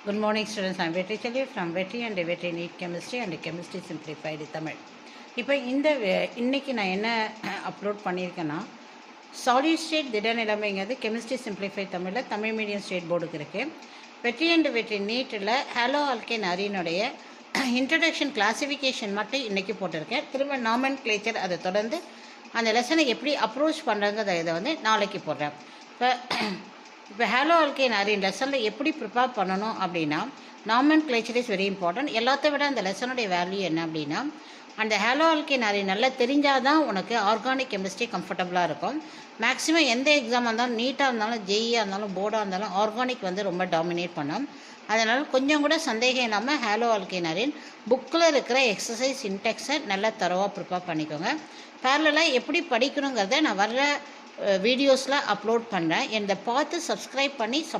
Good morning students, I am Vetri Chelli from Vetri and Vetri NEET Chemistry and Chemistry Simplified Tamil. இப்போ இன்னைக்கு நான் என்ன upload பண்ணியிருக்கேன்னா, solid state திட நிலைமைங்கிறது chemistry simplified தமிழில் Tamil medium state போர்டுக்கு இருக்குது. வெற்றி அண்ட் வெற்றி நீட்டில் ஹாலோ ஆல்கேன் அரினுடைய இன்ட்ரடக்ஷன் கிளாசிஃபிகேஷன் மட்டும் இன்றைக்கி போட்டிருக்கேன். திரும்ப நாமன் கிளேச்சர் அதை தொடர்ந்து அந்த லெசனை எப்படி அப்ரோச் பண்ணுறங்கிறத இதை நாளைக்கு போடுறேன். இப்போ ஹாலோ ஆல்கேன் அரின் லெசனில் எப்படி ப்ரிப்பேர் பண்ணணும் அப்படின்னா, நாமன் கிளேச்சர் இஸ் வெரி இம்பார்ட்டன்ட். எல்லாத்த விட அந்த லெசனுடைய வேல்யூ என்ன அப்படின்னா, அந்த ஹாலோ ஆல்கேன் அரின் நல்லா தெரிஞ்சால் தான் உனக்கு ஆர்கானிக் கெமிஸ்ட்ரி கம்ஃபர்டபுளாக இருக்கும். மேக்ஸிமம் எந்த எக்ஸாமாக இருந்தாலும், நீட்டாக இருந்தாலும், ஜெயியாக இருந்தாலும், போர்டாக இருந்தாலும் ஆர்கானிக் ரொம்ப டாமினேட் பண்ணும். அதனால் கொஞ்சம் கூட சந்தேகம் இல்லாமல் ஹாலோ ஆல்கேன் அரின் புக்கில் இருக்கிற எக்ஸசைஸ் இன்டெக்ஸை நல்லா தரவாக ப்ரிப்பேர் பண்ணிக்கோங்க. பேரலாக எப்படி படிக்கணுங்கிறத நான் வர்ற வீடியோஸில் அப்லோட் பண்ணுறேன். என்னை பார்த்து சப்ஸ்கிரைப் பண்ணி